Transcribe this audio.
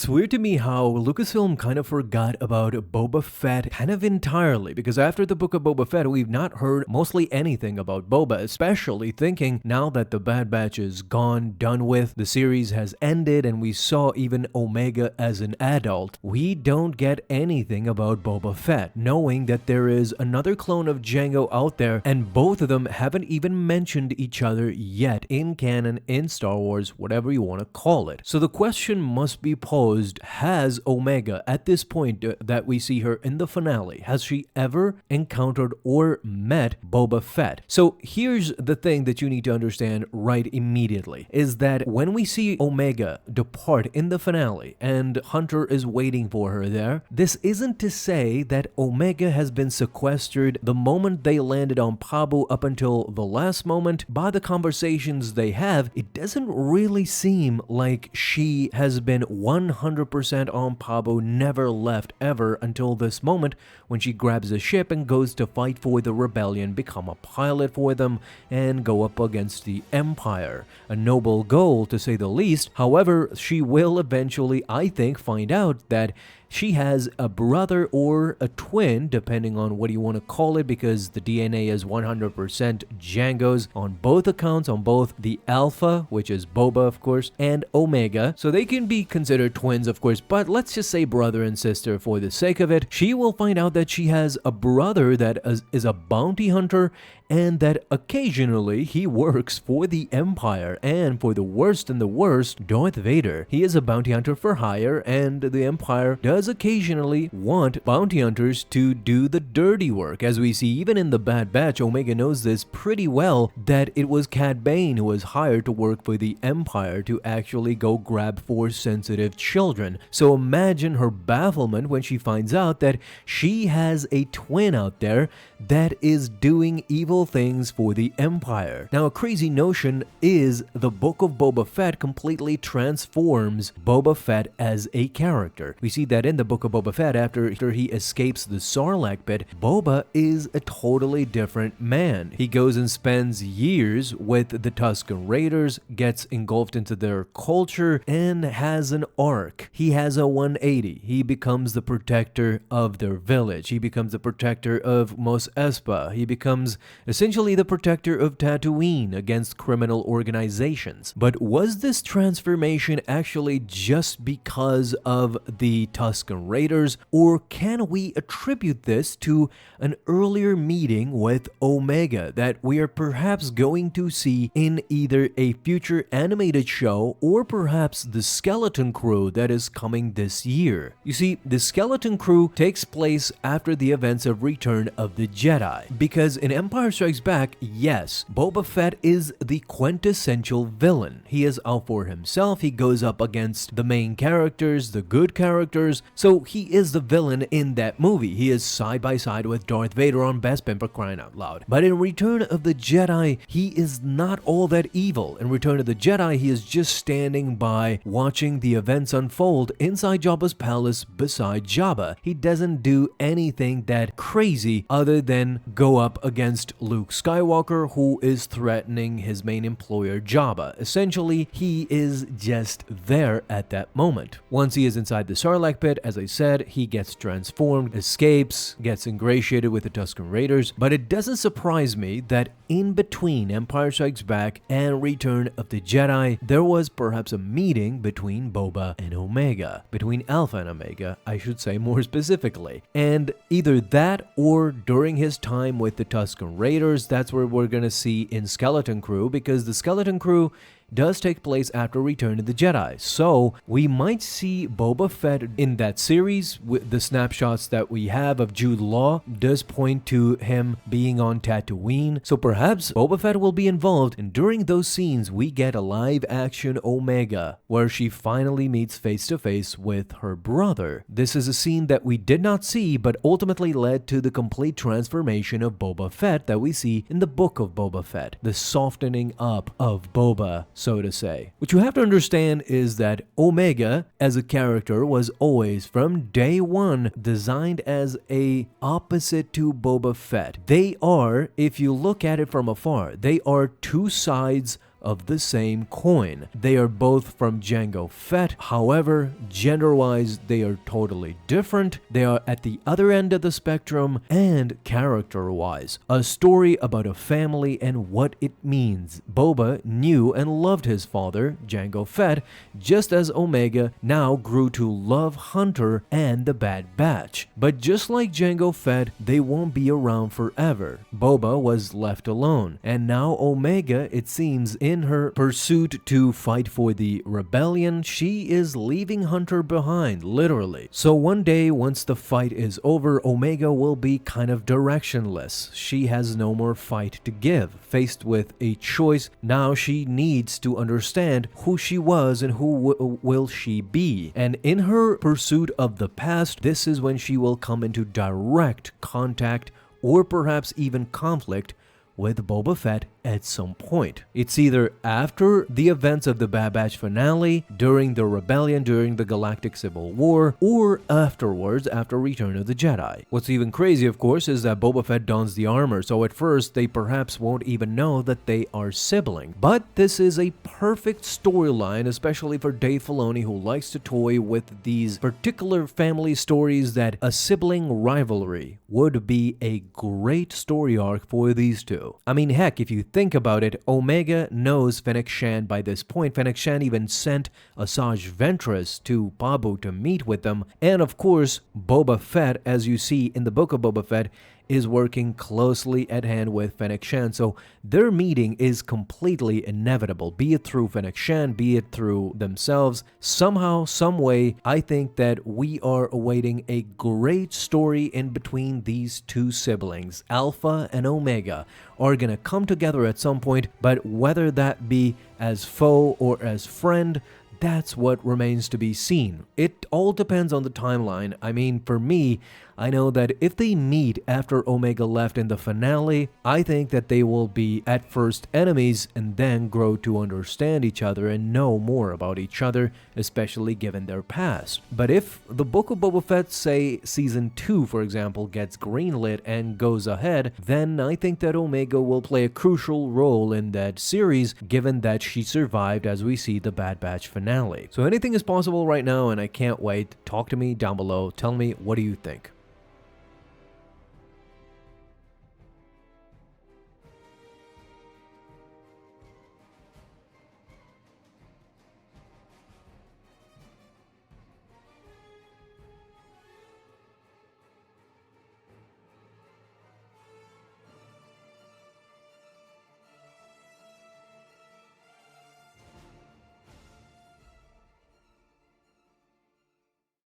It's weird to me how Lucasfilm kind of forgot about Boba Fett kind of entirely, because after the book of Boba Fett, we've not heard mostly anything about Boba, especially thinking now that the Bad Batch is gone, done with, the series has ended, and we saw even Omega as an adult. We don't get anything about Boba Fett, knowing that there is another clone of Jango out there, and both of them haven't even mentioned each other yet in canon, in Star Wars, whatever you want to call it. So the question must be posed, has Omega, at this point that we see her in the finale, has she ever encountered or met Boba Fett? So here's the thing that you need to understand right immediately, is that when we see Omega depart in the finale and Hunter is waiting for her there, this isn't to say that Omega has been sequestered the moment they landed on Pabu up until the last moment. By the conversations they have, it doesn't really seem like she has been 100% on Pabu, never left ever until this moment when she grabs a ship and goes to fight for the rebellion, become a pilot for them, and go up against the Empire. A noble goal, to say the least. However, she will eventually, I think, find out that she has a brother or a twin, depending on what you want to call it, because the DNA is 100% Jango's on both accounts, on both the Alpha, which is Boba, of course, and Omega. So they can be considered twins, of course, but let's just say brother and sister for the sake of it. She will find out that she has a brother that is a bounty hunter, and that occasionally he works for the Empire, and for the worst and the worst, Darth Vader. He is a bounty hunter for hire, and the Empire does occasionally want bounty hunters to do the dirty work. As we see even in the Bad Batch, Omega knows this pretty well, that it was Cad Bane who was hired to work for the Empire to actually go grab Force-sensitive children. So imagine her bafflement when she finds out that she has a twin out there that is doing evil things for the Empire. Now, a crazy notion is the Book of Boba Fett completely transforms Boba Fett as a character. We see that in the Book of Boba Fett, after he escapes the Sarlacc pit, Boba is a totally different man. He goes and spends years with the Tusken Raiders, gets engulfed into their culture, and has an arc. He has a 180. He becomes the protector of their village. He becomes the protector of Mos Espa. He becomes essentially the protector of Tatooine against criminal organizations. But was this transformation actually just because of the Tusken Raiders, or can we attribute this to an earlier meeting with Omega that we are perhaps going to see in either a future animated show or perhaps the Skeleton Crew that is coming this year? You see, the Skeleton Crew takes place after the events of Return of the Jedi, because in Empire Strikes Back, yes, Boba Fett is the quintessential villain. He is out for himself, he goes up against the main characters, the good characters, so he is the villain in that movie. He is side by side with Darth Vader on Bespin, for crying out loud. But in Return of the Jedi, he is not all that evil. In Return of the Jedi, he is just standing by watching the events unfold inside Jabba's palace beside Jabba. He doesn't do anything that crazy other than go up against Luke Skywalker, who is threatening his main employer, Jabba. Essentially, he is just there at that moment. Once he is inside the Sarlacc pit, as I said, he gets transformed, escapes, gets ingratiated with the Tusken Raiders, but it doesn't surprise me that in between Empire Strikes Back and Return of the Jedi, there was perhaps a meeting between Boba and Omega, between Alpha and Omega, I should say more specifically. And either that or during his time with the Tusken Raiders, that's where we're gonna see in Skeleton Crew, because the Skeleton Crew does take place after Return of the Jedi. So we might see Boba Fett in that series. With the snapshots that we have of Jude Law does point to him being on Tatooine. So perhaps Boba Fett will be involved, and during those scenes we get a live action Omega where she finally meets face to face with her brother. This is a scene that we did not see, but ultimately led to the complete transformation of Boba Fett that we see in the Book of Boba Fett, the softening up of Boba, so to say. What you have to understand is that Omega as a character was always from day one designed as a opposite to Boba Fett. They are, if you look at it from afar, they are two sides of the same coin. They are both from Jango Fett, however, gender-wise they are totally different, they are at the other end of the spectrum, and character-wise. A story about a family and what it means. Boba knew and loved his father, Jango Fett, just as Omega now grew to love Hunter and the Bad Batch. But just like Jango Fett, they won't be around forever. Boba was left alone, and now Omega, it seems, in her pursuit to fight for the rebellion, she is leaving Hunter behind, literally. So one day, once the fight is over, Omega will be kind of directionless. She has no more fight to give. Faced with a choice, now she needs to understand who she was and who will she be. And in her pursuit of the past, this is when she will come into direct contact or perhaps even conflict with Boba Fett at some point. It's either after the events of the Bad Batch finale, during the rebellion, during the Galactic Civil War, or afterwards after Return of the Jedi. What's even crazy, of course, is that Boba Fett dons the armor, so at first they perhaps won't even know that they are siblings. But this is a perfect storyline, especially for Dave Filoni, who likes to toy with these particular family stories, that a sibling rivalry would be a great story arc for these two. I mean, heck, if you think about it, Omega knows Fennec Shand by this point. Fennec Shand even sent Asajj Ventress to Pabu to meet with them. And of course, Boba Fett, as you see in the book of Boba Fett, is working closely at hand with Fennec Shand, so their meeting is completely inevitable, be it through Fennec Shand, be it through themselves. Somehow, some way, I think that we are awaiting a great story in between these two siblings. Alpha and Omega are gonna come together at some point, but whether that be as foe or as friend, that's what remains to be seen. It all depends on the timeline. I mean, for me, I know that if they meet after Omega left in the finale, I think that they will be at first enemies and then grow to understand each other and know more about each other, especially given their past. But if the Book of Boba Fett, say Season 2 for example, gets greenlit and goes ahead, then I think that Omega will play a crucial role in that series, given that she survived as we see the Bad Batch finale. So anything is possible right now and I can't wait. Talk to me down below. Tell me, what do you think?